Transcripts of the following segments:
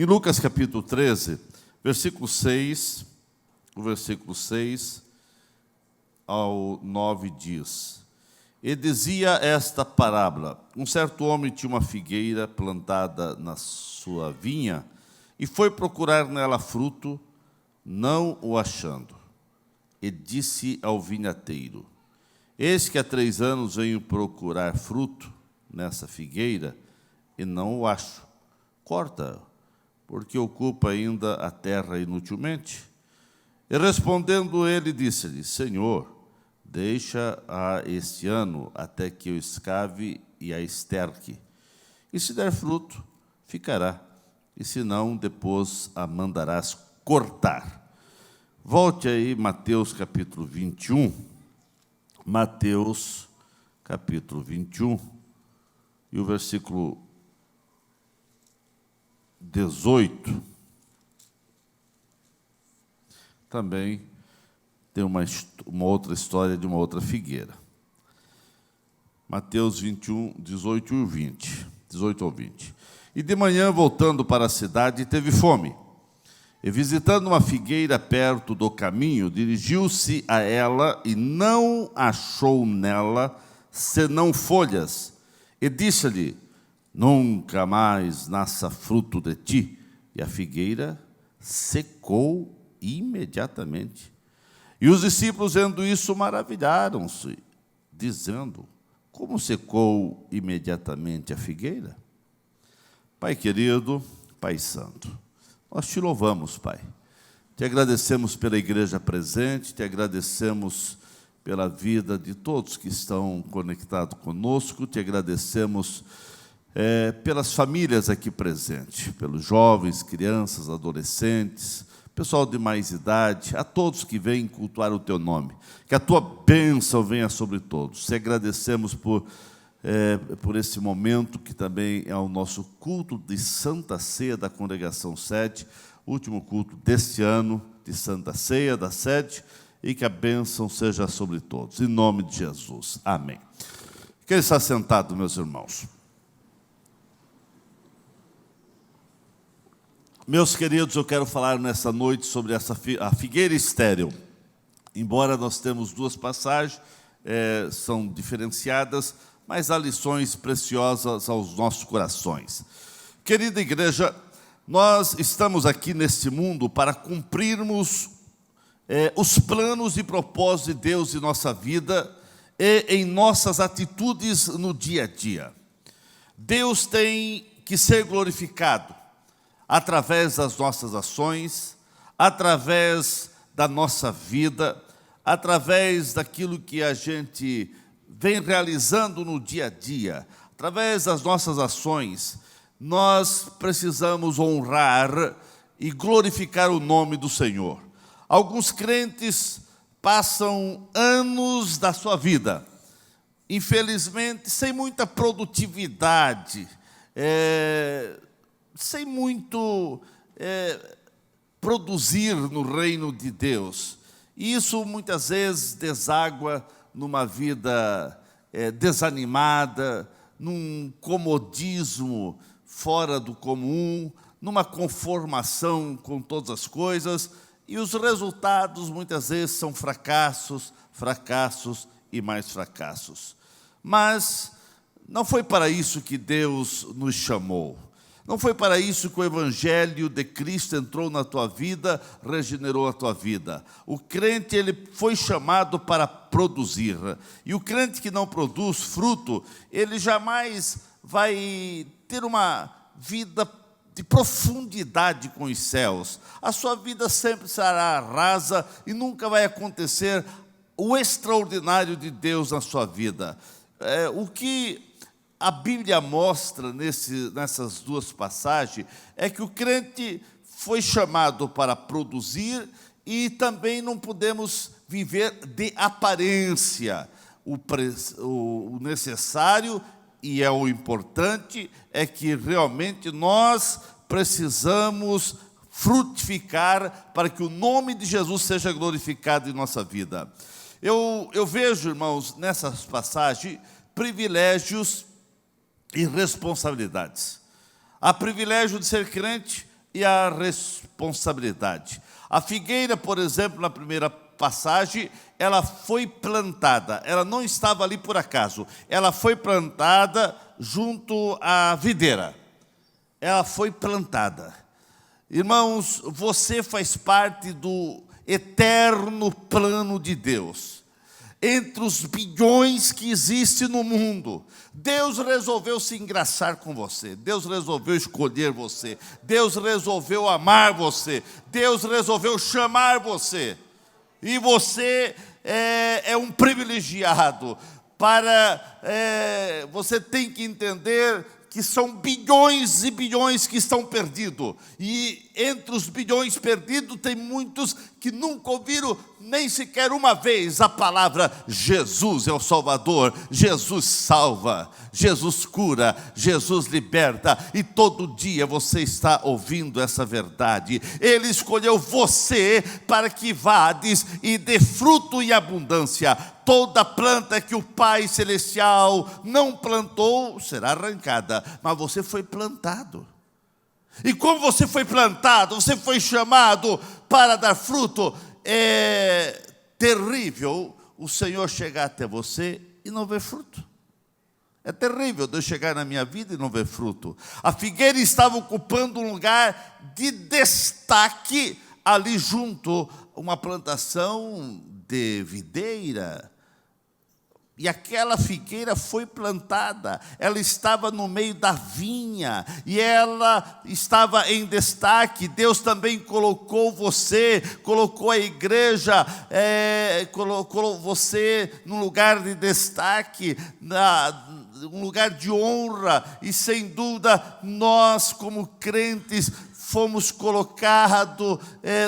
Em Lucas capítulo 13, versículo 6, o versículo 6 ao 9 diz: E dizia esta parábola: um certo homem tinha uma figueira plantada na sua vinha, e foi procurar nela fruto, não o achando. E disse ao vinhateiro: Eis que há 3 anos venho procurar fruto nessa figueira, e não o acho. Corta, porque ocupa ainda a terra inutilmente. E respondendo ele, disse-lhe: Senhor, deixa-a este ano, até que eu escave e a esterque. E se der fruto, ficará, e se não, depois a mandarás cortar. Volte aí, Mateus capítulo 21. Mateus capítulo 21, e o versículo 18. Também tem uma outra história de uma outra figueira. Mateus 21, 18 e 20. 18 ao 20. E de manhã, voltando para a cidade, teve fome. E visitando uma figueira perto do caminho, dirigiu-se a ela e não achou nela senão folhas. E disse-lhe: Nunca mais nasça fruto de ti. E a figueira secou imediatamente. E os discípulos, vendo isso, maravilharam-se, dizendo: Como secou imediatamente a figueira? Pai querido, Pai santo, nós te louvamos, Pai. Te agradecemos pela igreja presente, te agradecemos pela vida de todos que estão conectados conosco, te agradecemos pelas famílias aqui presentes, pelos jovens, crianças, adolescentes, pessoal de mais idade, a todos que vêm cultuar o Teu nome. Que a Tua bênção venha sobre todos. Te agradecemos por esse momento, que também é o nosso culto de Santa Ceia da Congregação Sede, último culto deste ano de Santa Ceia da Sede, e que a bênção seja sobre todos. Em nome de Jesus. Amém. Quem está sentado, meus irmãos? Meus queridos, eu quero falar nessa noite sobre a figueira estéril. Embora nós temos 2 passagens, são diferenciadas, mas há lições preciosas aos nossos corações. Querida igreja, nós estamos aqui neste mundo para cumprirmos os planos e propósitos de Deus em nossa vida e em nossas atitudes no dia a dia. Deus tem que ser glorificado através das nossas ações, através da nossa vida, através daquilo que a gente vem realizando no dia a dia, através das nossas ações. Nós precisamos honrar e glorificar o nome do Senhor. Alguns crentes passam anos da sua vida, infelizmente, sem muita produtividade, sem muito produzir no reino de Deus. E isso muitas vezes deságua numa vida desanimada, num comodismo fora do comum, numa conformação com todas as coisas, e os resultados muitas vezes são fracassos, fracassos e mais fracassos. Mas não foi para isso que Deus nos chamou. Não foi para isso que o Evangelho de Cristo entrou na tua vida, regenerou a tua vida. O crente, ele foi chamado para produzir. E o crente que não produz fruto, ele jamais vai ter uma vida de profundidade com os céus. A sua vida sempre será rasa e nunca vai acontecer o extraordinário de Deus na sua vida. O que a Bíblia mostra nessas 2 passagens é que o crente foi chamado para produzir e também não podemos viver de aparência. O necessário e é o importante é que realmente nós precisamos frutificar para que o nome de Jesus seja glorificado em nossa vida. Eu vejo, irmãos, nessas passagens, privilégios e responsabilidades. Há privilégio de ser crente e a responsabilidade. A figueira, por exemplo, na primeira passagem, ela foi plantada, ela não estava ali por acaso, ela foi plantada junto à videira. Ela foi plantada. Irmãos, você faz parte do eterno plano de Deus. Entre os bilhões que existem no mundo, Deus resolveu se engraçar com você, Deus resolveu escolher você, Deus resolveu amar você, Deus resolveu chamar você. E você é um privilegiado. Você tem que entender que são bilhões e bilhões que estão perdidos. E entre os bilhões perdidos, tem muitos que nunca ouviram nem sequer uma vez a palavra Jesus é o Salvador, Jesus salva, Jesus cura, Jesus liberta. E todo dia você está ouvindo essa verdade. Ele escolheu você para que vades e dê fruto em abundância. Toda planta que o Pai Celestial não plantou será arrancada, mas você foi plantado. E como você foi plantado, você foi chamado para dar fruto. É terrível o Senhor chegar até você e não ver fruto. É terrível Deus chegar na minha vida e não ver fruto. A figueira estava ocupando um lugar de destaque ali junto, uma plantação de videira. E aquela figueira foi plantada, ela estava no meio da vinha, e ela estava em destaque. Deus também colocou você, colocou a igreja, colocou você num lugar de destaque, um lugar de honra. E sem dúvida, nós como crentes, fomos colocados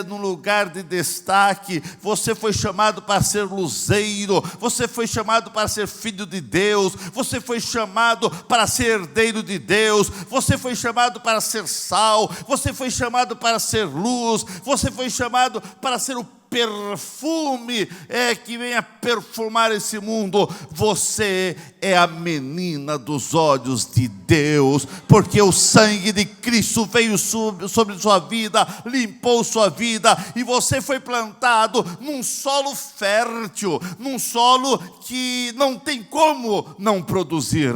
num lugar de destaque. Você foi chamado para ser luzeiro, você foi chamado para ser filho de Deus, você foi chamado para ser herdeiro de Deus, você foi chamado para ser sal, você foi chamado para ser luz, você foi chamado para ser o perfume que venha perfumar esse mundo. Você é a menina dos olhos de Deus, porque o sangue de Cristo veio sobre sua vida, limpou sua vida, e você foi plantado num solo fértil, num solo que não tem como não produzir.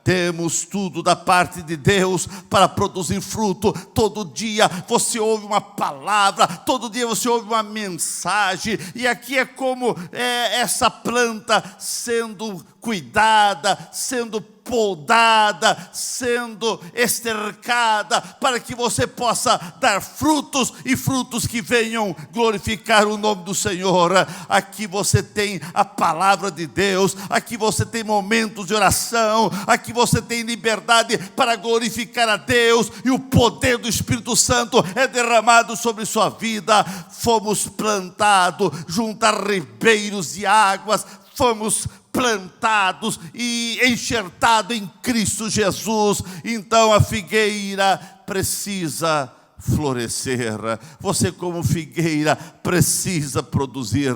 Temos tudo da parte de Deus para produzir fruto. Todo dia você ouve uma palavra, todo dia você ouve uma mensagem. E aqui é como essa planta sendo cuidada, sendo podada, sendo estercada, para que você possa dar frutos, e frutos que venham glorificar o nome do Senhor. Aqui você tem a palavra de Deus, aqui você tem momentos de oração, aqui você tem liberdade para glorificar a Deus, e o poder do Espírito Santo é derramado sobre sua vida. Fomos plantados junto a ribeiros de águas, fomos plantados e enxertados em Cristo Jesus. Então a figueira precisa florescer. Você como figueira precisa produzir.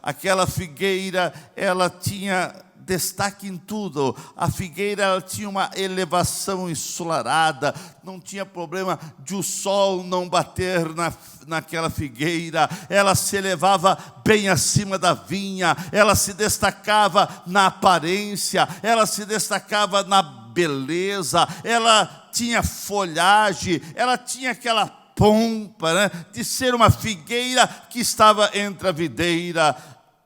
Aquela figueira, ela tinha destaque em tudo. A figueira, ela tinha uma elevação ensolarada, não tinha problema de o sol não bater naquela figueira. Ela se elevava bem acima da vinha, ela se destacava na aparência, ela se destacava na beleza, ela tinha folhagem, ela tinha aquela pompa, né, de ser uma figueira que estava entre a videira.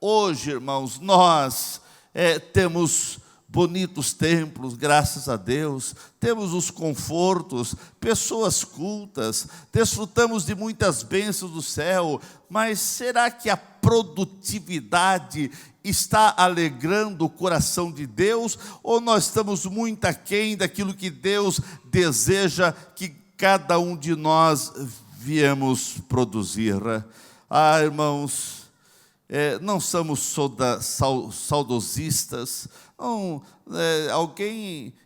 Hoje, irmãos, nós temos bonitos templos, graças a Deus, temos os confortos, pessoas cultas, desfrutamos de muitas bênçãos do céu, mas será que a produtividade está alegrando o coração de Deus, ou nós estamos muito aquém daquilo que Deus deseja que cada um de nós viemos produzir? Irmãos, não somos saudosistas. Não,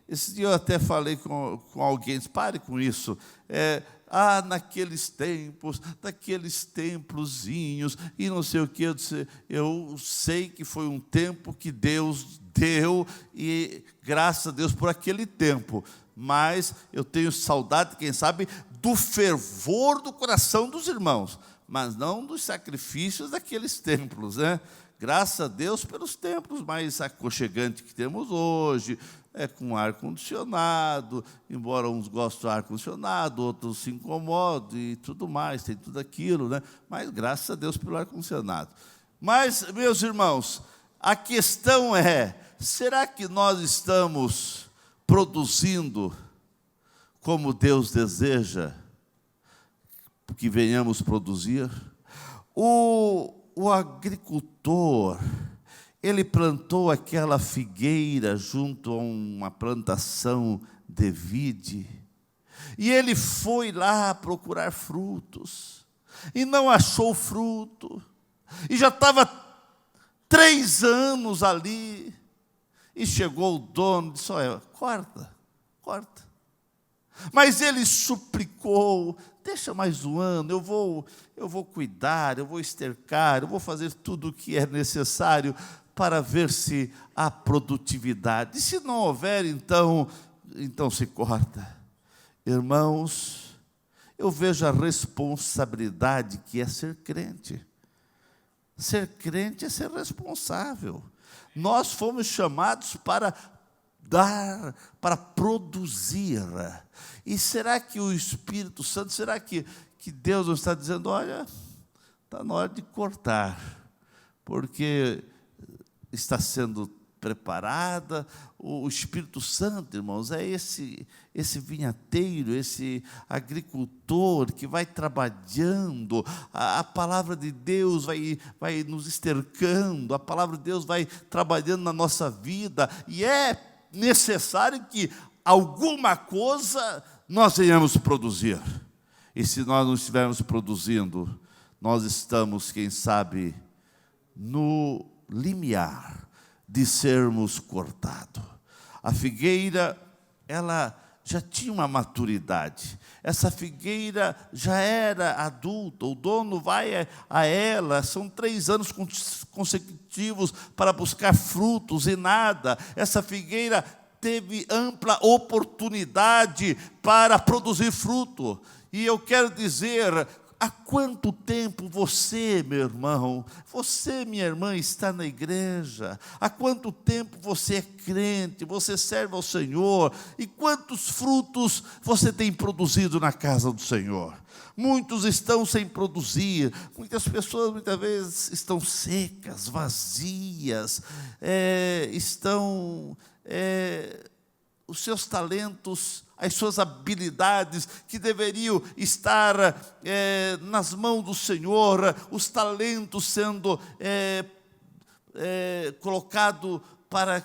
esse dia eu até falei com alguém, disse, pare com isso. Naqueles tempos, daqueles templozinhos, e não sei o que. Eu sei que foi um tempo que Deus deu, e graças a Deus por aquele tempo. Mas eu tenho saudade, quem sabe, do fervor do coração dos irmãos, mas não dos sacrifícios daqueles templos, né? Graças a Deus pelos templos mais aconchegantes que temos hoje, com ar-condicionado, embora uns gostem do ar-condicionado, outros se incomodam e tudo mais, tem tudo aquilo, né? Mas graças a Deus pelo ar-condicionado. Mas, meus irmãos, a questão é, será que nós estamos produzindo como Deus deseja que venhamos produzir? O agricultor, ele plantou aquela figueira junto a uma plantação de vide, e ele foi lá procurar frutos, e não achou fruto, e já estava 3 anos ali, e chegou o dono e disse: olha, corta. Mas ele suplicou: deixa mais um ano, eu vou cuidar, eu vou estercar, eu vou fazer tudo o que é necessário para ver se há produtividade. E se não houver, então se corta. Irmãos, eu vejo a responsabilidade que é ser crente. Ser crente é ser responsável. Nós fomos chamados para dar, para produzir. E será que o Espírito Santo, será que Deus nos está dizendo: olha, está na hora de cortar, porque está sendo preparada? O Espírito Santo, irmãos, é esse vinhateiro, esse agricultor que vai trabalhando, a palavra de Deus vai nos estercando, a palavra de Deus vai trabalhando na nossa vida, e é necessário que alguma coisa nós venhamos produzir. E se nós não estivermos produzindo, nós estamos, quem sabe, no limiar de sermos cortados. A figueira, ela já tinha uma maturidade. Essa figueira já era adulta, o dono vai a ela, são 3 anos consecutivos para buscar frutos e nada. Essa figueira teve ampla oportunidade para produzir fruto. E eu quero dizer, há quanto tempo você, meu irmão, você, minha irmã, está na igreja? Há quanto tempo você é crente, você serve ao Senhor? E quantos frutos você tem produzido na casa do Senhor? Muitos estão sem produzir, muitas pessoas muitas vezes estão secas, vazias, os seus talentos, as suas habilidades que deveriam estar nas mãos do Senhor, os talentos sendo colocados para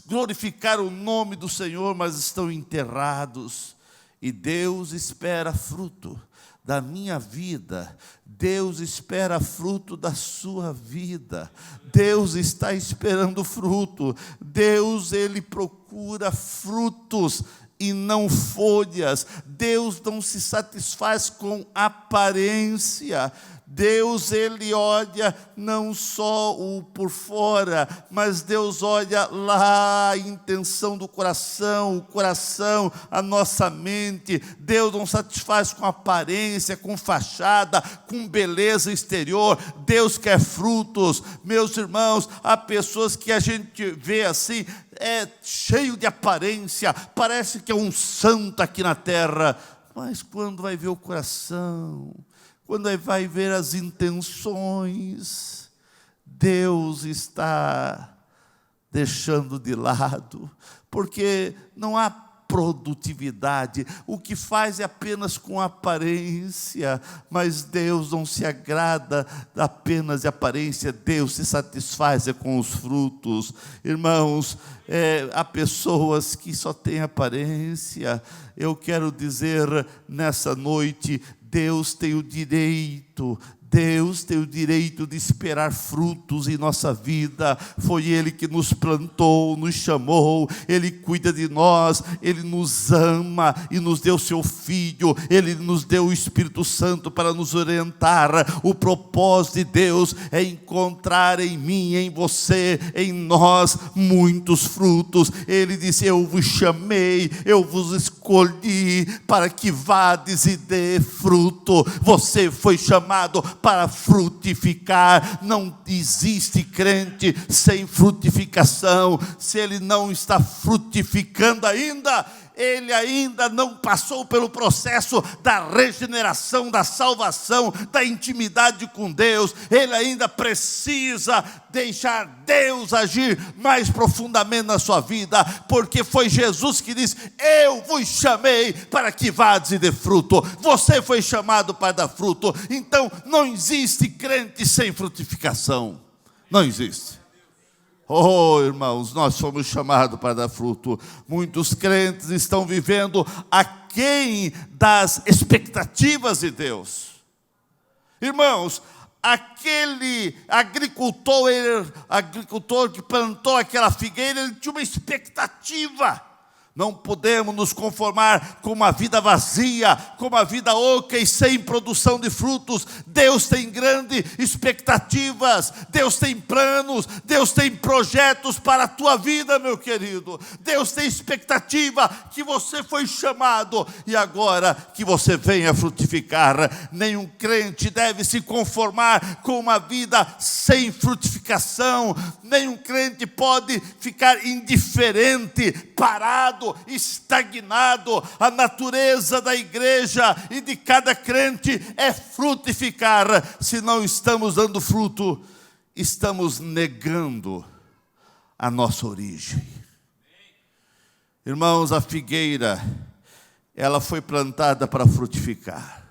glorificar o nome do Senhor, mas estão enterrados. E Deus espera fruto da minha vida, Deus espera fruto da sua vida, Deus está esperando fruto. Deus, Ele procura frutos e não folhas. Deus não se satisfaz com aparência. Deus, Ele olha não só o por fora, mas Deus olha lá a intenção do coração, o coração, a nossa mente. Deus não satisfaz com aparência, com fachada, com beleza exterior. Deus quer frutos. Meus irmãos, há pessoas que a gente vê assim, cheio de aparência, parece que é um santo aqui na terra, mas quando vai ver o coração, quando vai ver as intenções, Deus está deixando de lado, porque não há produtividade. O que faz é apenas com aparência, mas Deus não se agrada apenas de aparência. Deus se satisfaz com os frutos. Irmãos, há pessoas que só têm aparência. Eu quero dizer nessa noite, Deus tem o direito Deus tem o direito de esperar frutos em nossa vida. Foi Ele que nos plantou, nos chamou, Ele cuida de nós, Ele nos ama e nos deu seu Filho, Ele nos deu o Espírito Santo para nos orientar. O propósito de Deus é encontrar em mim, em você, em nós, muitos frutos. Ele disse: eu vos chamei, eu vos escolhi para que vades e dê fruto. Você foi chamado para frutificar. Não existe crente sem frutificação. Se ele não está frutificando ainda, ele ainda não passou pelo processo da regeneração, da salvação, da intimidade com Deus. Ele ainda precisa deixar Deus agir mais profundamente na sua vida, porque foi Jesus que disse: eu vos chamei para que vades e dê fruto. Você foi chamado para dar fruto. Então não existe crente sem frutificação. Não existe. Oh, irmãos, nós fomos chamados para dar fruto. Muitos crentes estão vivendo aquém das expectativas de Deus. Irmãos, aquele agricultor que plantou aquela figueira, ele tinha uma expectativa. Não podemos nos conformar com uma vida vazia, com uma vida oca e sem produção de frutos. Deus tem grandes expectativas, Deus tem planos, Deus tem projetos para a tua vida, meu querido. Deus tem expectativa que você foi chamado e agora que você venha frutificar. Nenhum crente deve se conformar com uma vida sem frutificação. Nenhum crente pode ficar indiferente, parado, estagnado. A natureza da igreja e de cada crente é frutificar. Se não estamos dando fruto, estamos negando a nossa origem. Irmãos, a figueira, ela foi plantada para frutificar.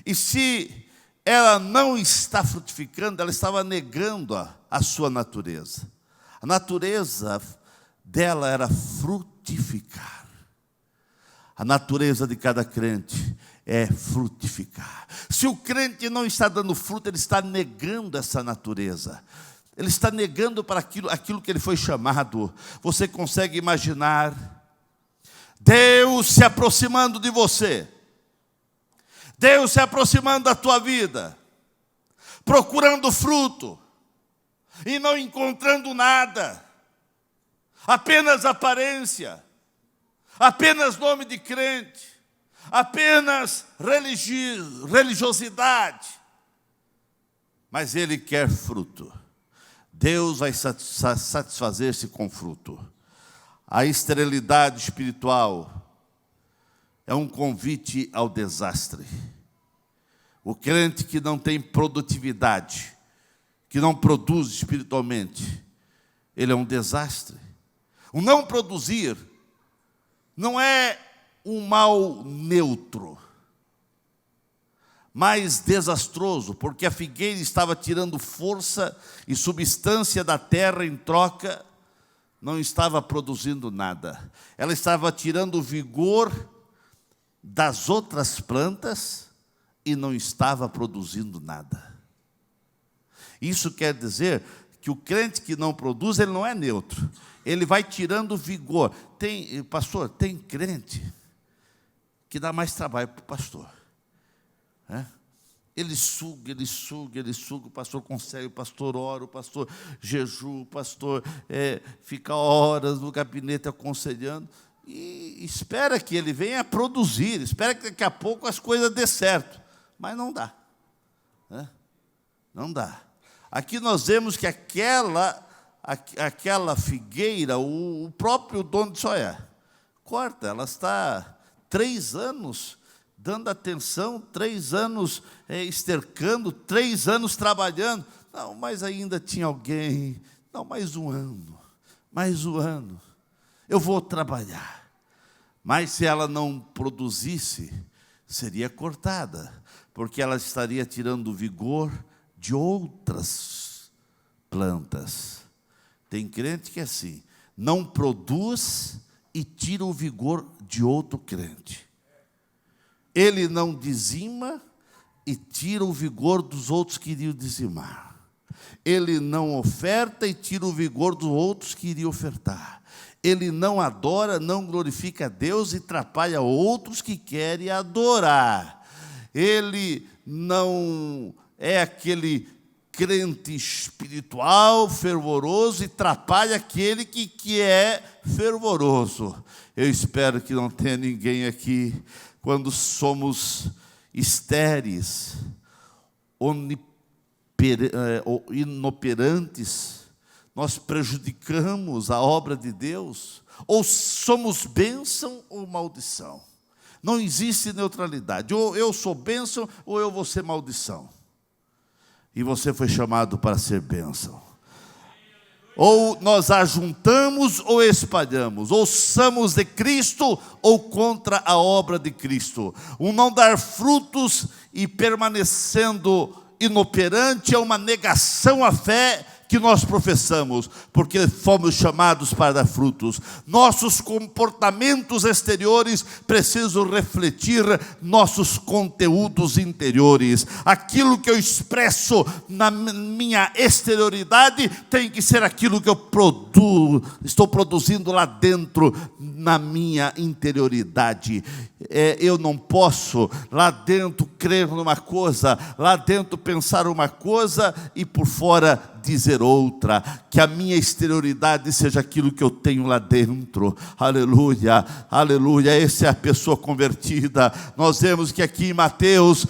E se ela não está frutificando, ela estava negando a sua natureza. A natureza dela era frutificar. A natureza de cada crente é frutificar. Se o crente não está dando fruto, ele está negando essa natureza. Ele está negando para aquilo que ele foi chamado. Você consegue imaginar Deus se aproximando de você, Deus se aproximando da tua vida, procurando fruto e não encontrando nada, apenas aparência, apenas nome de crente, apenas religiosidade, mas Ele quer fruto. Deus vai satisfazer-se com fruto. A esterilidade espiritual é um convite ao desastre. O crente que não tem produtividade, que não produz espiritualmente, ele é um desastre. O não produzir não é um mal neutro, mas desastroso, porque a figueira estava tirando força e substância da terra em troca, não estava produzindo nada. Ela estava tirando o vigor das outras plantas e não estava produzindo nada. Isso quer dizer que o crente que não produz, ele não é neutro. Ele vai tirando vigor. Pastor, tem crente que dá mais trabalho para o pastor. Ele suga, o pastor consegue, o pastor ora, o pastor jejua, o pastor fica horas no gabinete aconselhando e espera que ele venha produzir, espera que daqui a pouco as coisas dê certo, mas não dá. Não dá. Aqui nós vemos que aquela figueira, o próprio dono disse: olha, corta, ela está 3 anos dando atenção, 3 anos estercando, 3 anos trabalhando. Não, mas ainda tinha alguém. Não, mais um ano. Eu vou trabalhar. Mas se ela não produzisse, seria cortada, porque ela estaria tirando o vigor de outras plantas. Tem crente que é assim, não produz e tira o vigor de outro crente. Ele não dizima, e tira o vigor dos outros que iriam dizimar. Ele não oferta e tira o vigor dos outros que iriam ofertar. Ele não adora, não glorifica a Deus e atrapalha outros que querem adorar. Ele não é aquele crente espiritual, fervoroso, e atrapalha aquele que é fervoroso. Eu espero que não tenha ninguém aqui, quando somos estéreis, inoperantes, nós prejudicamos a obra de Deus, ou somos bênção ou maldição. Não existe neutralidade, ou eu sou bênção ou eu vou ser maldição. E você foi chamado para ser bênção. Ou nós ajuntamos ou espalhamos, ou somos de Cristo ou contra a obra de Cristo. O não dar frutos e permanecendo inoperante é uma negação à fé que nós professamos, porque fomos chamados para dar frutos. Nossos comportamentos exteriores precisam refletir nossos conteúdos interiores. Aquilo que eu expresso na minha exterioridade tem que ser aquilo que eu estou produzindo lá dentro, na minha interioridade. Eu não posso lá dentro crer numa coisa, lá dentro pensar uma coisa e por fora dizer outra. Que a minha exterioridade seja aquilo que eu tenho lá dentro. Aleluia, aleluia. Essa é a pessoa convertida. Nós vemos que aqui em Mateus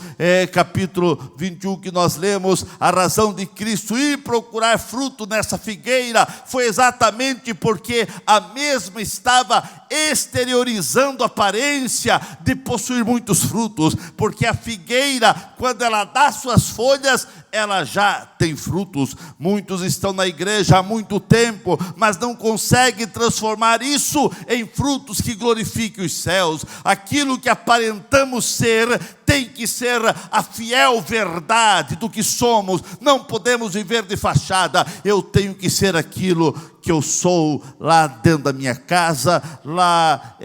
capítulo 21, que nós lemos, a razão de Cristo ir procurar fruto nessa figueira foi exatamente porque a mesma estava exteriorizando a aparência de possuir muitos frutos, porque a figueira, quando ela dá suas folhas, ela já tem frutos. Muitos estão na igreja há muito tempo, mas não conseguem transformar isso em frutos que glorifiquem os céus. Aquilo que aparentamos ser tem que ser a fiel verdade do que somos. Não podemos viver de fachada. Eu tenho que ser aquilo que eu sou lá dentro da minha casa, lá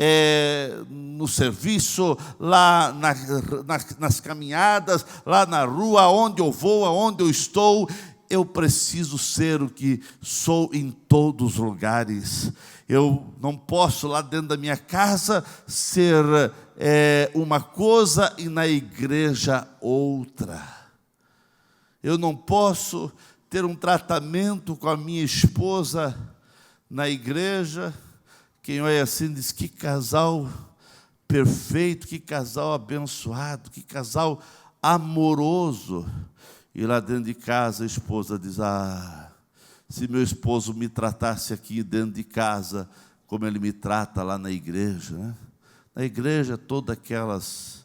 no serviço, lá nas caminhadas, lá na rua, onde eu vou, aonde eu estou. Eu preciso ser o que sou em todos os lugares. Eu não posso lá dentro da minha casa ser uma coisa e na igreja outra. Eu não posso ter um tratamento com a minha esposa na igreja. Quem olha assim diz: que casal perfeito, que casal abençoado, que casal amoroso. E lá dentro de casa a esposa diz: se meu esposo me tratasse aqui dentro de casa como ele me trata lá na igreja, né? Na igreja, todas aquelas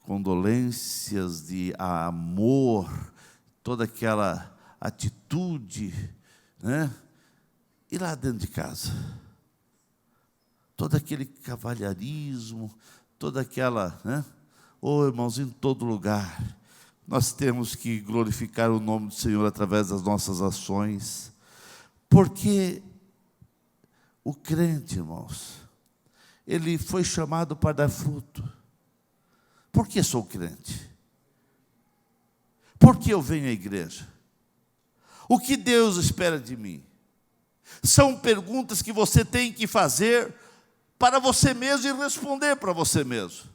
condolências de amor, toda aquela atitude, né? E lá dentro de casa, todo aquele cavalheirismo, toda aquela, né? Irmãos, em todo lugar nós temos que glorificar o nome do Senhor através das nossas ações, porque o crente, irmãos, ele foi chamado para dar fruto. Por que sou crente? Por que eu venho à igreja? O que Deus espera de mim? São perguntas que você tem que fazer para você mesmo e responder para você mesmo.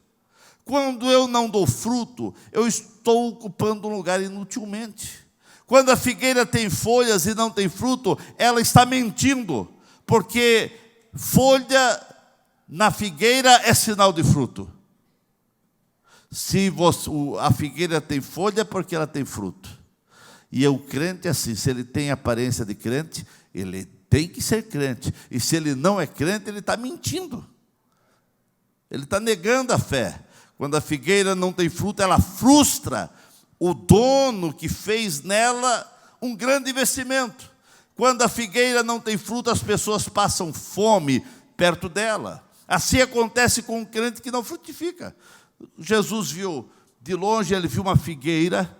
Quando eu não dou fruto, eu estou ocupando um lugar inutilmente. Quando a figueira tem folhas e não tem fruto, ela está mentindo, porque folha na figueira é sinal de fruto. Se a figueira tem folha, é porque ela tem fruto. E o crente é assim: se ele tem aparência de crente, ele tem que ser crente. E se ele não é crente, ele está mentindo. Ele está negando a fé. Quando a figueira não tem fruto, ela frustra o dono que fez nela um grande investimento. Quando a figueira não tem fruto, as pessoas passam fome perto dela. Assim acontece com um crente que não frutifica. Jesus viu de longe, ele viu uma figueira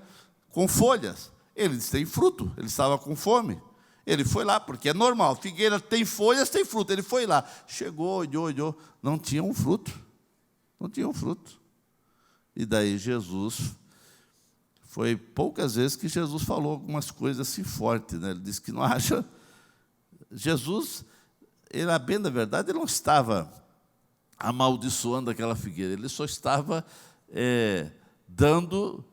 com folhas. Ele disse: tem fruto. Ele estava com fome. Ele foi lá, porque é normal, figueira tem folhas, tem fruto. Ele foi lá, chegou, olhou, não tinha um fruto. Não tinha um fruto. E daí Jesus Foi poucas vezes que Jesus falou algumas coisas assim fortes, né? Ele disse que não acha... Jesus, ele, a bem da verdade, ele não estava amaldiçoando aquela figueira, ele só estava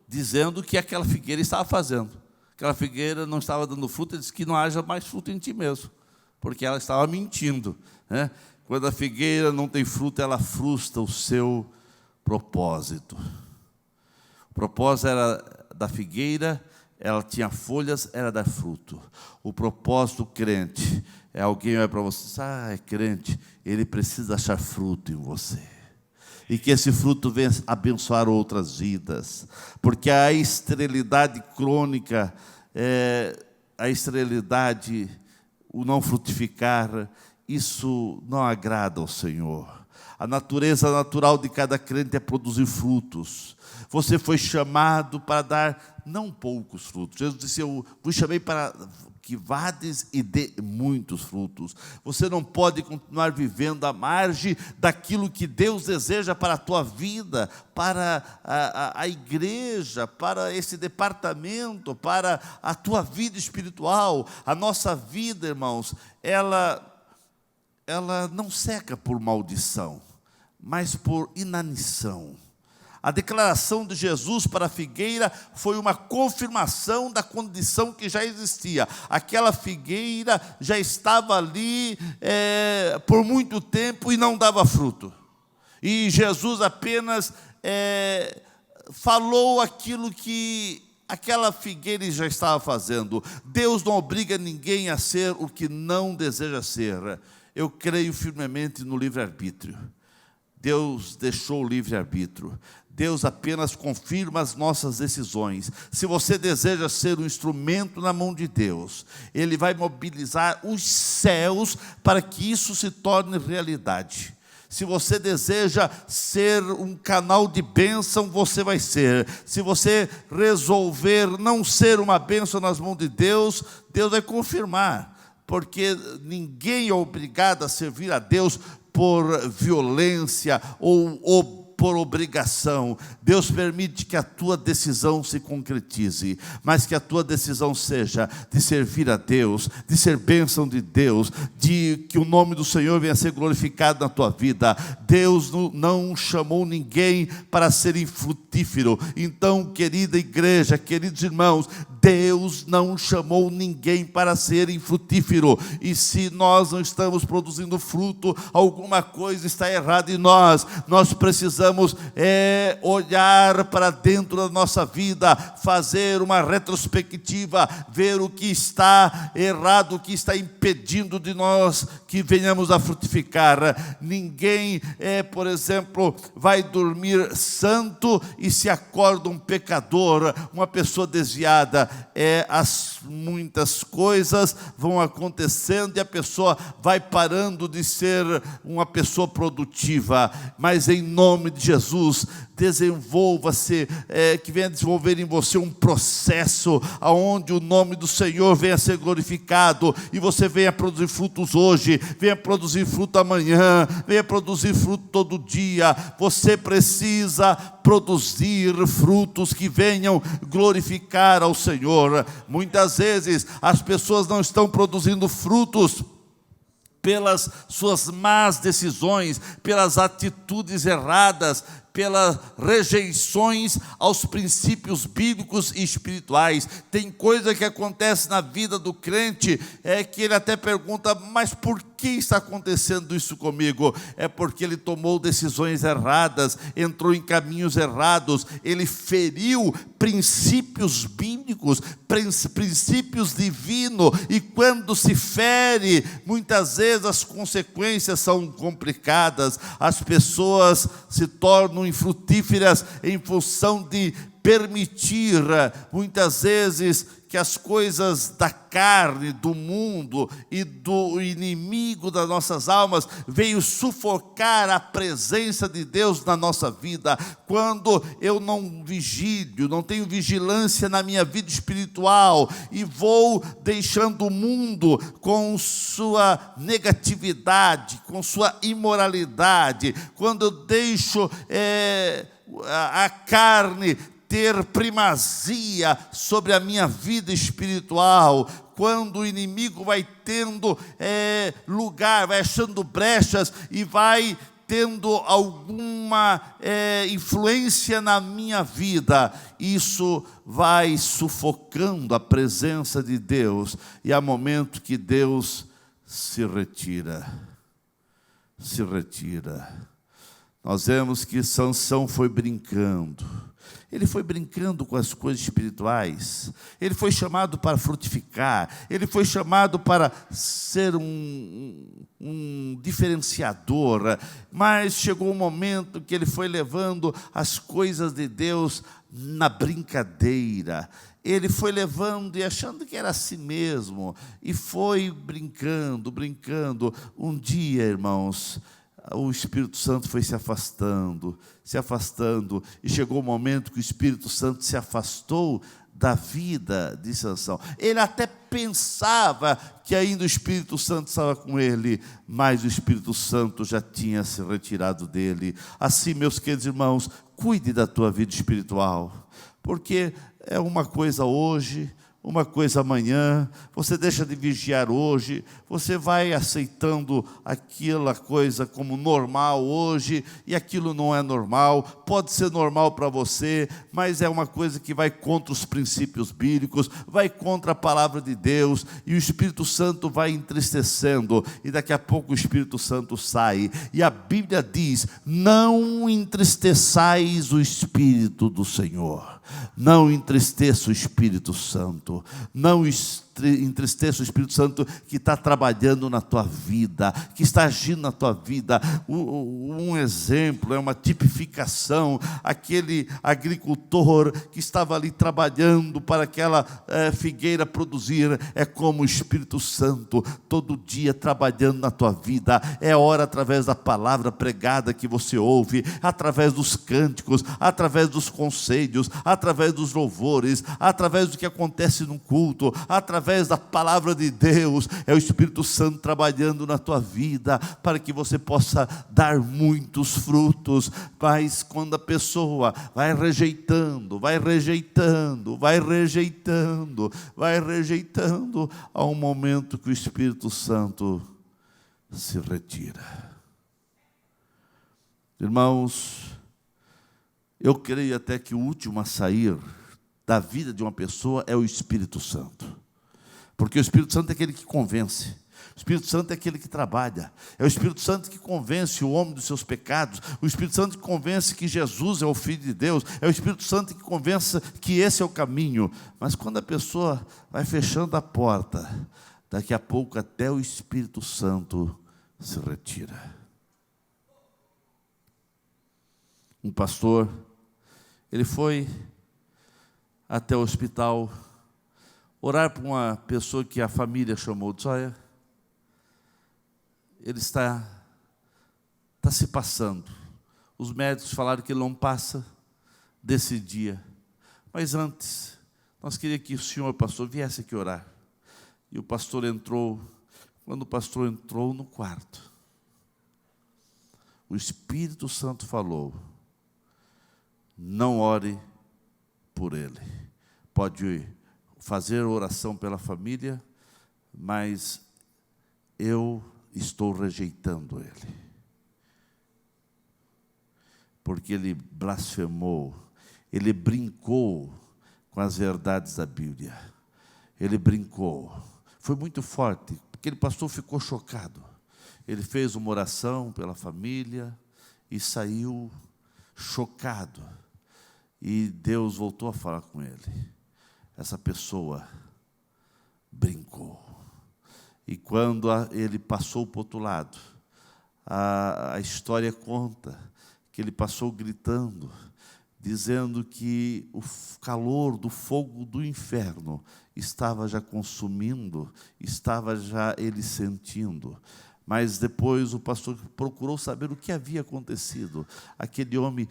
dizendo que aquela figueira estava fazendo. Aquela figueira não estava dando fruto, ele disse que não haja mais fruto em ti mesmo, porque ela estava mentindo, né? Quando a figueira não tem fruto, ela frustra o seu propósito. O propósito era da figueira, ela tinha folhas, era dar fruto. O propósito do crente é alguém olhar para você e diz, é crente, ele precisa achar fruto em você. E que esse fruto venha abençoar outras vidas. Porque a esterilidade crônica, a esterilidade, o não frutificar, isso não agrada ao Senhor. A natureza natural de cada crente é produzir frutos. Você foi chamado para dar não poucos frutos. Jesus disse, eu vos chamei para que vades e dê muitos frutos. Você não pode continuar vivendo à margem daquilo que Deus deseja para a tua vida, para a igreja, para esse departamento, para a tua vida espiritual. A nossa vida, irmãos, ela não seca por maldição, mas por inanição. A declaração de Jesus para a figueira foi uma confirmação da condição que já existia. Aquela figueira já estava ali por muito tempo e não dava fruto. E Jesus apenas falou aquilo que aquela figueira já estava fazendo. Deus não obriga ninguém a ser o que não deseja ser. Eu creio firmemente no livre-arbítrio. Deus deixou o livre-arbítrio. Deus apenas confirma as nossas decisões. Se você deseja ser um instrumento na mão de Deus, Ele vai mobilizar os céus para que isso se torne realidade. Se você deseja ser um canal de bênção, você vai ser. Se você resolver não ser uma bênção nas mãos de Deus, Deus vai confirmar. Porque ninguém é obrigado a servir a Deus por violência ou por obrigação. Deus permite que a tua decisão se concretize, mas que a tua decisão seja de servir a Deus, de ser bênção de Deus, de que o nome do Senhor venha a ser glorificado na tua vida. Deus não chamou ninguém para ser infrutífero. Então, querida igreja, queridos irmãos, Deus não chamou ninguém para ser infrutífero. E se nós não estamos produzindo fruto, alguma coisa está errada em nós. Nós precisamos olhar para dentro da nossa vida, fazer uma retrospectiva, ver o que está errado, o que está impedindo de nós que venhamos a frutificar. Ninguém, por exemplo, vai dormir santo e se acorda um pecador, uma pessoa desviada. Muitas coisas vão acontecendo e a pessoa vai parando de ser uma pessoa produtiva. Mas em nome de Jesus, desenvolva-se, que venha desenvolver em você um processo onde o nome do Senhor venha a ser glorificado e você venha produzir frutos hoje, venha produzir fruto amanhã, venha produzir fruto todo dia. Você precisa produzir frutos que venham glorificar ao Senhor. Muitas vezes as pessoas não estão produzindo frutos pelas suas más decisões, pelas atitudes erradas, pelas rejeições aos princípios bíblicos e espirituais. Tem coisa que acontece na vida do crente, que ele até pergunta, mas por que está acontecendo isso comigo? É porque ele tomou decisões erradas, entrou em caminhos errados, ele feriu princípios bíblicos, princípios divinos, e quando se fere, muitas vezes as consequências são complicadas, as pessoas se tornam infrutíferas em função de permitir, muitas vezes, que as coisas da carne, do mundo e do inimigo das nossas almas venham sufocar a presença de Deus na nossa vida. Quando eu não vigilio, não tenho vigilância na minha vida espiritual e vou deixando o mundo com sua negatividade, com sua imoralidade, quando eu deixo a carne ter primazia sobre a minha vida espiritual, quando o inimigo vai tendo lugar, vai achando brechas e vai tendo alguma influência na minha vida, isso vai sufocando a presença de Deus, e há momento que Deus se retira. Nós vemos que Sansão foi brincando. Ele foi brincando com as coisas espirituais. Ele foi chamado para frutificar. Ele foi chamado para ser um diferenciador. Mas chegou um momento que ele foi levando as coisas de Deus na brincadeira. Ele foi levando e achando que era assim mesmo. E foi brincando. Um dia, irmãos, o Espírito Santo foi se afastando, e chegou o momento que o Espírito Santo se afastou da vida de Sansão. Ele até pensava que ainda o Espírito Santo estava com ele, mas o Espírito Santo já tinha se retirado dele. Assim, meus queridos irmãos, cuide da tua vida espiritual, porque é uma coisa hoje, uma coisa amanhã, você deixa de vigiar hoje, você vai aceitando aquela coisa como normal hoje, e aquilo não é normal, pode ser normal para você, mas é uma coisa que vai contra os princípios bíblicos, vai contra a palavra de Deus, e o Espírito Santo vai entristecendo, e daqui a pouco o Espírito Santo sai, e a Bíblia diz: não entristeçais o Espírito do Senhor. Não entristeça o Espírito Santo, não entristeça o Espírito Santo que está trabalhando na tua vida, que está agindo na tua vida. Um exemplo, é uma tipificação, aquele agricultor que estava ali trabalhando para aquela figueira produzir, é como o Espírito Santo, todo dia trabalhando na tua vida. É hora, através da palavra pregada que você ouve, através dos cânticos, através dos conselhos, através dos louvores, através do que acontece no culto, através da palavra de Deus, é o Espírito Santo trabalhando na tua vida, para que você possa dar muitos frutos. Mas quando a pessoa vai rejeitando, há um momento que o Espírito Santo se retira. Irmãos, eu creio até que o último a sair da vida de uma pessoa é o Espírito Santo. Porque o Espírito Santo é aquele que convence. O Espírito Santo é aquele que trabalha. É o Espírito Santo que convence o homem dos seus pecados. O Espírito Santo que convence que Jesus é o Filho de Deus. É o Espírito Santo que convence que esse é o caminho. Mas quando a pessoa vai fechando a porta, daqui a pouco até o Espírito Santo se retira. Um pastor, ele foi até o hospital orar por uma pessoa que a família chamou de olha, ele está se passando. Os médicos falaram que ele não passa desse dia. Mas antes, nós queríamos que o senhor, pastor, viesse aqui orar. E o pastor entrou. Quando o pastor entrou no quarto, o Espírito Santo falou: não ore por ele. Pode fazer oração pela família, mas eu estou rejeitando ele, porque ele blasfemou, ele brincou com as verdades da Bíblia, ele brincou, foi muito forte, aquele pastor ficou chocado, ele fez uma oração pela família e saiu chocado, e Deus voltou a falar com ele. Essa pessoa brincou. E quando ele passou para o outro lado, a história conta que ele passou gritando, dizendo que o calor do fogo do inferno estava já consumindo, estava já ele sentindo. Mas depois o pastor procurou saber o que havia acontecido. Aquele homem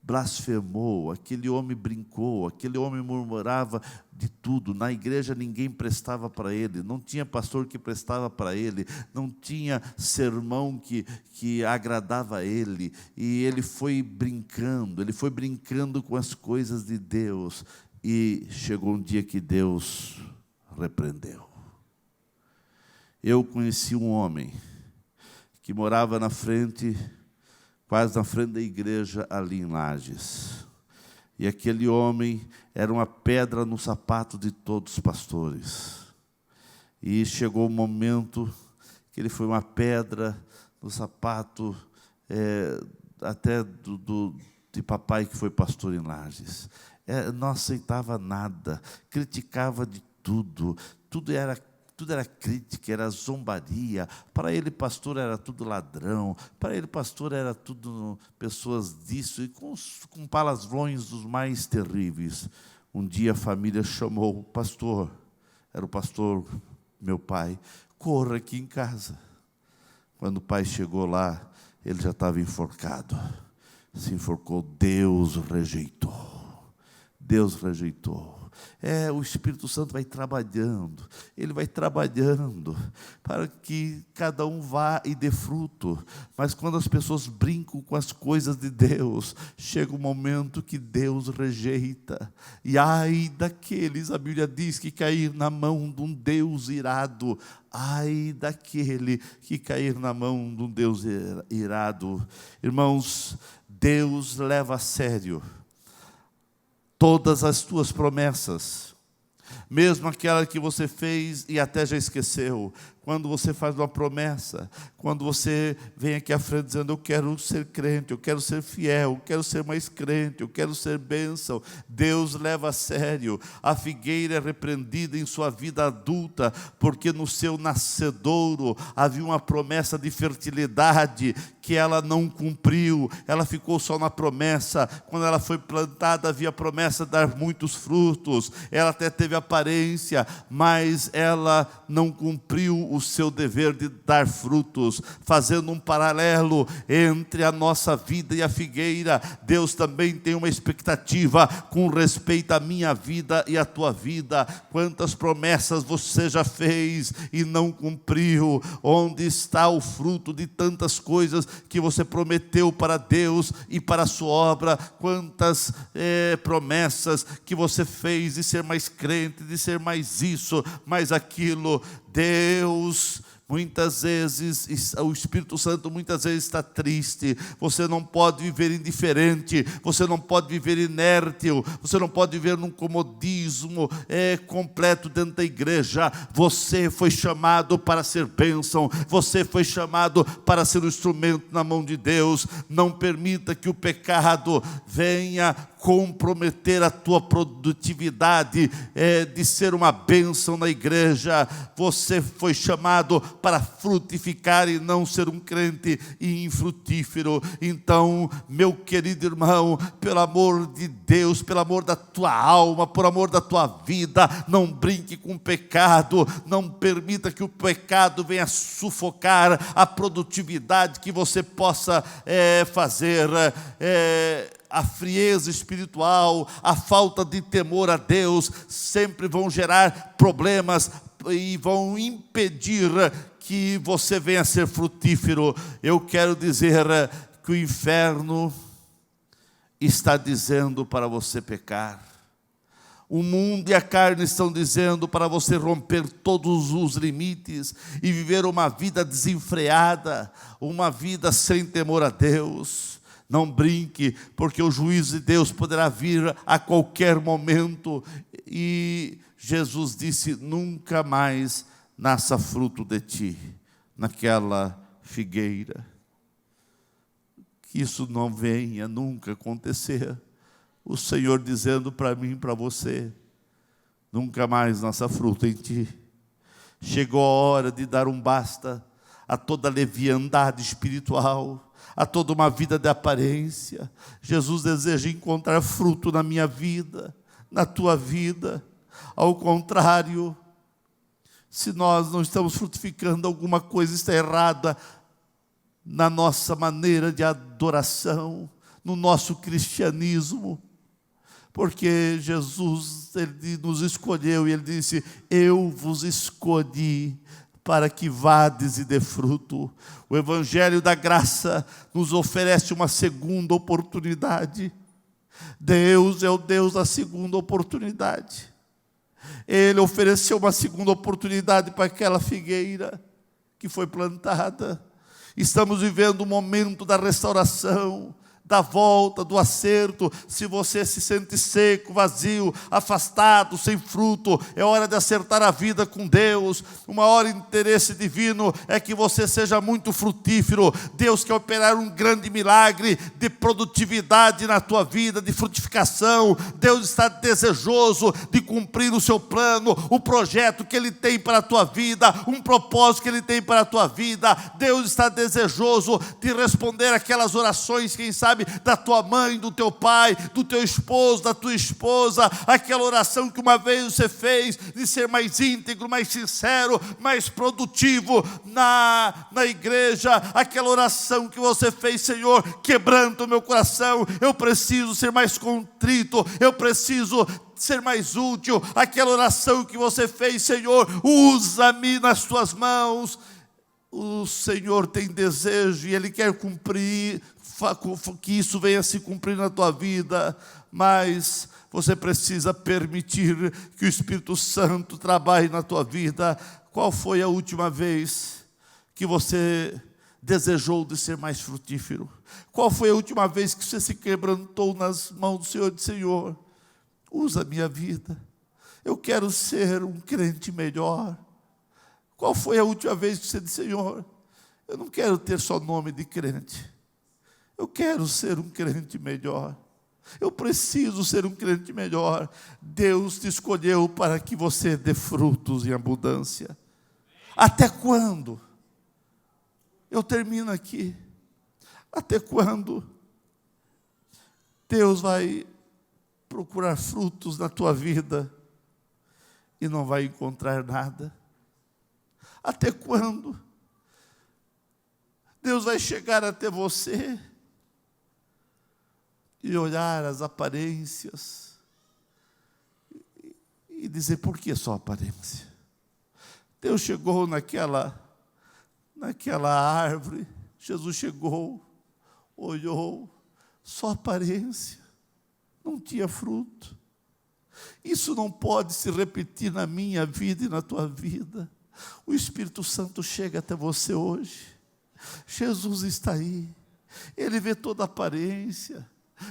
blasfemou, aquele homem brincou, aquele homem murmurava de tudo. Na igreja ninguém prestava para ele, não tinha pastor que prestava para ele, não tinha sermão que agradava a ele. E ele foi brincando com as coisas de Deus. E chegou um dia que Deus repreendeu. Eu conheci um homem que morava quase na frente da igreja ali em Lages. E aquele homem era uma pedra no sapato de todos os pastores. E chegou o momento que ele foi uma pedra no sapato até de papai que foi pastor em Lages. Não aceitava nada, criticava de tudo, tudo era crítica, era zombaria. Para ele, pastor era tudo ladrão. Para ele, pastor era tudo pessoas disso, e com palavrões dos mais terríveis. Um dia a família chamou o pastor, era o pastor, meu pai, corra aqui em casa. Quando o pai chegou lá, ele já estava enforcado. Se enforcou, Deus rejeitou. Deus rejeitou. O Espírito Santo vai trabalhando, ele vai trabalhando para que cada um vá e dê fruto. Mas quando as pessoas brincam com as coisas de Deus, chega um momento que Deus rejeita. E ai daqueles, a Bíblia diz, que cair na mão de um Deus irado. Ai daquele que cair na mão de um Deus irado. Irmãos, Deus leva a sério todas as tuas promessas, mesmo aquela que você fez e até já esqueceu. Quando você faz uma promessa, quando você vem aqui à frente dizendo: eu quero ser crente, eu quero ser fiel, eu quero ser mais crente, eu quero ser bênção, Deus leva a sério. A figueira é repreendida em sua vida adulta, porque no seu nascedouro havia uma promessa de fertilidade que ela não cumpriu, ela ficou só na promessa. Quando ela foi plantada, havia a promessa de dar muitos frutos, ela até teve aparência, mas ela não cumpriu o seu dever de dar frutos. Fazendo um paralelo entre a nossa vida e a figueira, Deus também tem uma expectativa com respeito à minha vida e à tua vida. Quantas promessas você já fez e não cumpriu? Onde está o fruto de tantas coisas que você prometeu para Deus e para a sua obra? Quantas promessas que você fez de ser mais crente, de ser mais isso, mais aquilo. Deus, muitas vezes, o Espírito Santo muitas vezes está triste. Você não pode viver indiferente, você não pode viver inerte, você não pode viver num comodismo completo dentro da igreja. Você foi chamado para ser bênção, você foi chamado para ser um instrumento na mão de Deus. Não permita que o pecado venha comprometer a tua produtividade de ser uma bênção na igreja. Você foi chamado para frutificar e não ser um crente infrutífero. Então, meu querido irmão, pelo amor de Deus, pelo amor da tua alma, por amor da tua vida, não brinque com o pecado. Não permita que o pecado venha sufocar a produtividade que você possa fazer. A frieza espiritual, a falta de temor a Deus sempre vão gerar problemas e vão impedir que você venha a ser frutífero. Eu quero dizer que o inferno está dizendo para você pecar. O mundo e a carne estão dizendo para você romper todos os limites e viver uma vida desenfreada, uma vida sem temor a Deus. Não brinque, porque o juízo de Deus poderá vir a qualquer momento. E Jesus disse: nunca mais nasça fruto de ti, naquela figueira. Que isso não venha nunca acontecer. O Senhor dizendo para mim e para você: nunca mais nasça fruto em ti. Chegou a hora de dar um basta a toda leviandade espiritual, a toda uma vida de aparência. Jesus deseja encontrar fruto na minha vida, na tua vida. Ao contrário, se nós não estamos frutificando, alguma coisa está errada na nossa maneira de adoração, no nosso cristianismo, porque Jesus, Ele nos escolheu e Ele disse: eu vos escolhi para que vades e dê fruto. O Evangelho da Graça nos oferece uma segunda oportunidade. Deus é o Deus da segunda oportunidade. Ele ofereceu uma segunda oportunidade para aquela figueira que foi plantada. Estamos vivendo um momento da restauração, da volta, do acerto. Se você se sente seco, vazio, afastado, sem fruto, é hora de acertar a vida com Deus. O maior interesse divino é que você seja muito frutífero. Deus quer operar um grande milagre de produtividade na tua vida, de frutificação. Deus está desejoso de cumprir o seu plano, o projeto que Ele tem para a tua vida, um propósito que Ele tem para a tua vida. Deus está desejoso de responder aquelas orações, quem sabe, da tua mãe, do teu pai, do teu esposo, da tua esposa, aquela oração que uma vez você fez, de ser mais íntegro, mais sincero, mais produtivo na igreja, aquela oração que você fez: Senhor, quebranta o meu coração, eu preciso ser mais contrito, eu preciso ser mais útil. Aquela oração que você fez: Senhor, usa-me nas tuas mãos. O Senhor tem desejo e Ele quer cumprir, que isso venha se cumprir na tua vida, mas você precisa permitir que o Espírito Santo trabalhe na tua vida. Qual foi a última vez que você desejou de ser mais frutífero? Qual foi a última vez que você se quebrantou nas mãos do Senhor e disse: Senhor, usa a minha vida, eu quero ser um crente melhor? Qual foi a última vez que você disse: Senhor, eu não quero ter só nome de crente, eu quero ser um crente melhor, eu preciso ser um crente melhor. Deus te escolheu para que você dê frutos em abundância. Até quando? Eu termino aqui. Até quando Deus vai procurar frutos na tua vida e não vai encontrar nada? Até quando Deus vai chegar até você e olhar as aparências e dizer: por que só aparência? Deus chegou naquela árvore, Jesus chegou, olhou, só aparência, não tinha fruto. Isso não pode se repetir na minha vida e na tua vida. O Espírito Santo chega até você hoje. Jesus está aí. Ele vê toda a aparência.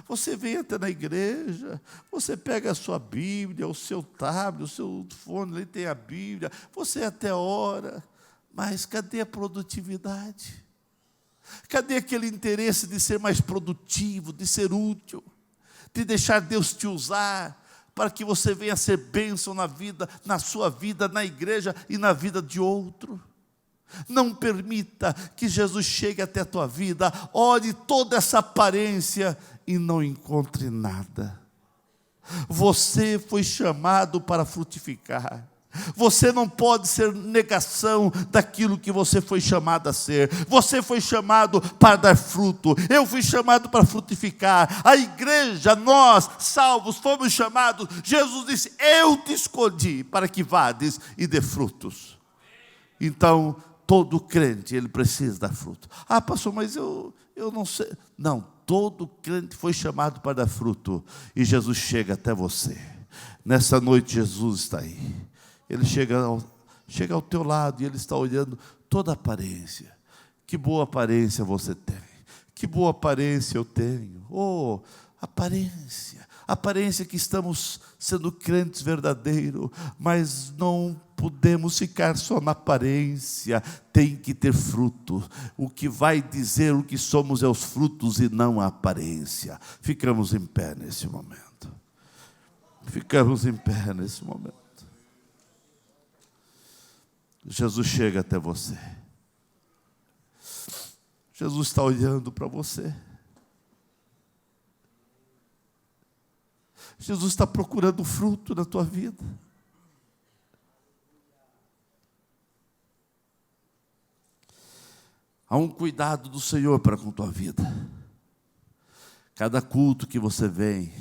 Você vem até na igreja, você pega a sua Bíblia, o seu tablet, o seu fone, ali tem a Bíblia, você até ora, mas cadê a produtividade? Cadê aquele interesse de ser mais produtivo, de ser útil, de deixar Deus te usar, para que você venha ser bênção na vida, na sua vida, na igreja e na vida de outro? Não permita que Jesus chegue até a tua vida, olhe toda essa aparência e não encontre nada. Você foi chamado para frutificar. Você não pode ser negação daquilo que você foi chamado a ser. Você foi chamado para dar fruto. Eu fui chamado para frutificar. A igreja, nós, salvos, fomos chamados. Jesus disse: eu te escolhi para que vades e dê frutos. Então, todo crente, ele precisa dar fruto. Ah, pastor, mas eu não sei. Não, todo crente foi chamado para dar fruto. E Jesus chega até você. Nessa noite, Jesus está aí. Ele chega ao teu lado e Ele está olhando toda a aparência. Que boa aparência você tem. Que boa aparência eu tenho. Oh, aparência. Aparência que estamos sendo crentes verdadeiros, mas não podemos ficar só na aparência. Tem que ter fruto. O que vai dizer o que somos é os frutos e não a aparência. Ficamos em pé nesse momento. Ficamos em pé nesse momento. Jesus chega até você. Jesus está olhando para você. Jesus está procurando fruto na tua vida. Há um cuidado do Senhor para com tua vida. cada culto que você vem,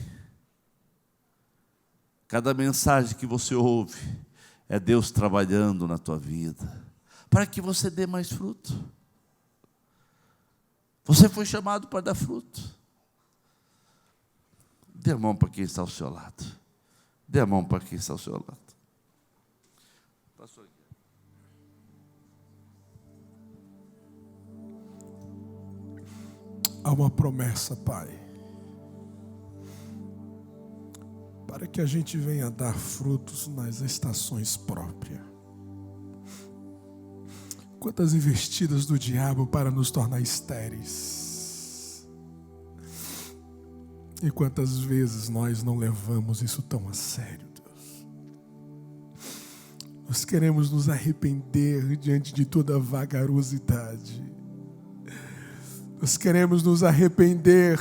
cada mensagem que você ouve, é Deus trabalhando na tua vida, para que você dê mais fruto. Você foi chamado para dar fruto. Dê a mão para quem está ao seu lado. Dê a mão para quem está ao seu lado. Pastor. Há uma promessa, Pai, para que a gente venha dar frutos nas estações próprias. Quantas investidas do diabo para nos tornar estéreis. E quantas vezes nós não levamos isso tão a sério, Deus. Nós queremos nos arrepender diante de toda vagarosidade. Nós queremos nos arrepender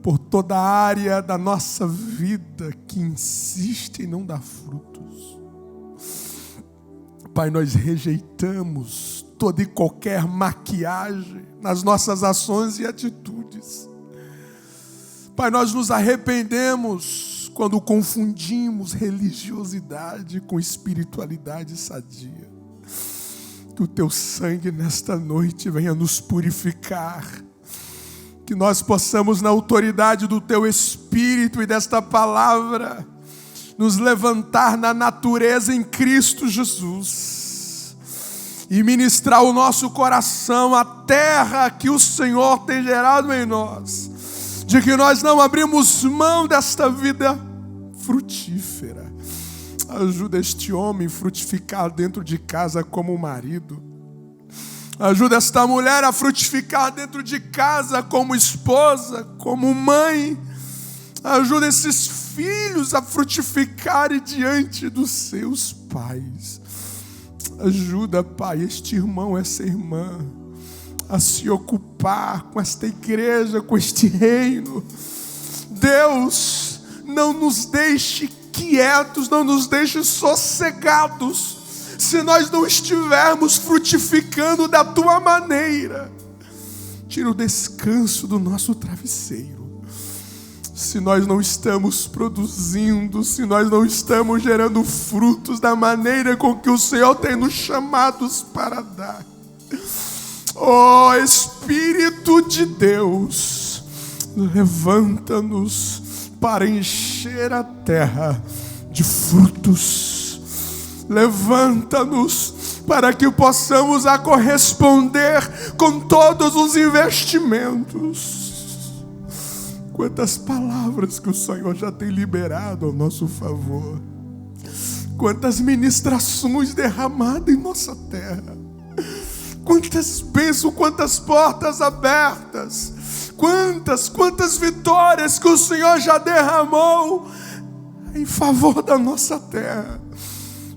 por toda a área da nossa vida que insiste em não dar frutos. Pai, nós rejeitamos toda e qualquer maquiagem nas nossas ações e atitudes. Pai, nós nos arrependemos quando confundimos religiosidade com espiritualidade sadia. Que o teu sangue nesta noite venha nos purificar. Que nós possamos, na autoridade do teu Espírito e desta palavra, nos levantar na natureza em Cristo Jesus e ministrar o nosso coração à terra que o Senhor tem gerado em nós, de que nós não abrimos mão desta vida frutífera. Ajuda este homem a frutificar dentro de casa como marido. Ajuda esta mulher a frutificar dentro de casa como esposa, como mãe. Ajuda esses filhos a frutificarem diante dos seus pais. Ajuda, Pai, este irmão, essa irmã, a se ocupar com esta igreja, com este reino. Deus, não nos deixe quietos, não nos deixe sossegados, se nós não estivermos frutificando da tua maneira. Tira o descanso do nosso travesseiro. Se nós não estamos produzindo, se nós não estamos gerando frutos da maneira com que o Senhor tem nos chamados para dar. Ó Espírito de Deus, levanta-nos para encher a terra de frutos. Levanta-nos para que possamos a corresponder com todos os investimentos. Quantas palavras que o Senhor já tem liberado ao nosso favor. Quantas ministrações derramadas em nossa terra. Quantas bênçãos, quantas portas abertas. Quantas vitórias que o Senhor já derramou em favor da nossa terra.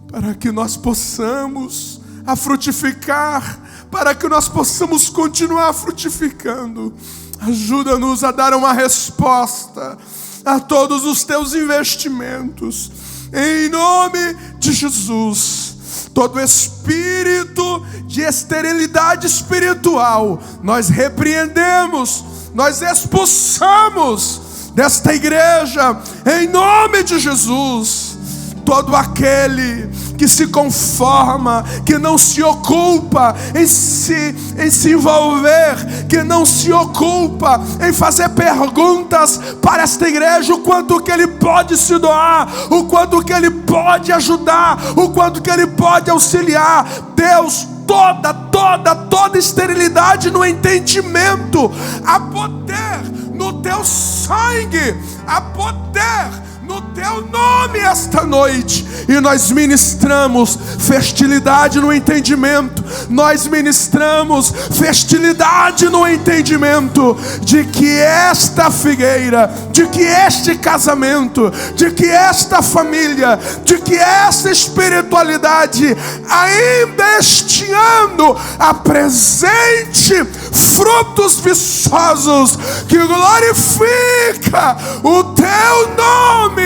Para que nós possamos a frutificar. Para que nós possamos continuar frutificando. Ajuda-nos a dar uma resposta a todos os teus investimentos. Em nome de Jesus. Todo espírito de esterilidade espiritual, nós repreendemos, nós expulsamos desta igreja. Em nome de Jesus. Todo aquele que se conforma, que não se ocupa em se envolver, que não se ocupa em fazer perguntas para esta igreja, o quanto que ele pode se doar, o quanto que ele pode ajudar, o quanto que ele pode auxiliar. Deus, toda esterilidade no entendimento, há poder no teu sangue, há poder no teu nome esta noite. E nós ministramos fertilidade no entendimento. Nós ministramos fertilidade no entendimento de que esta figueira, de que este casamento, de que esta família, de que esta espiritualidade ainda este ano apresente frutos viçosos que glorifica o teu nome.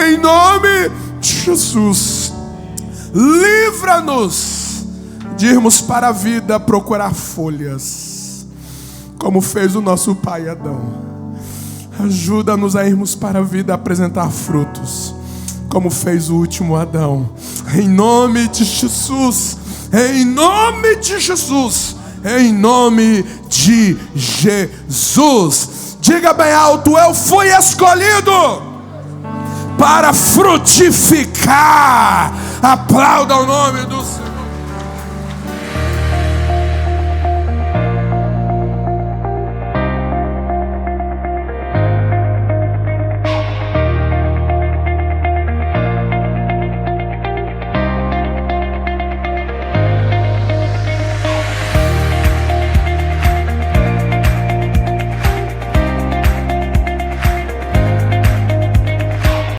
Em nome de Jesus. Livra-nos de irmos para a vida procurar folhas. como fez o nosso pai Adão. Ajuda-nos a irmos para a vida apresentar frutos, como fez o último Adão. Em nome de Jesus, em nome de Jesus, em nome de Jesus. Diga bem alto: eu fui escolhido para frutificar. Aplauda o nome do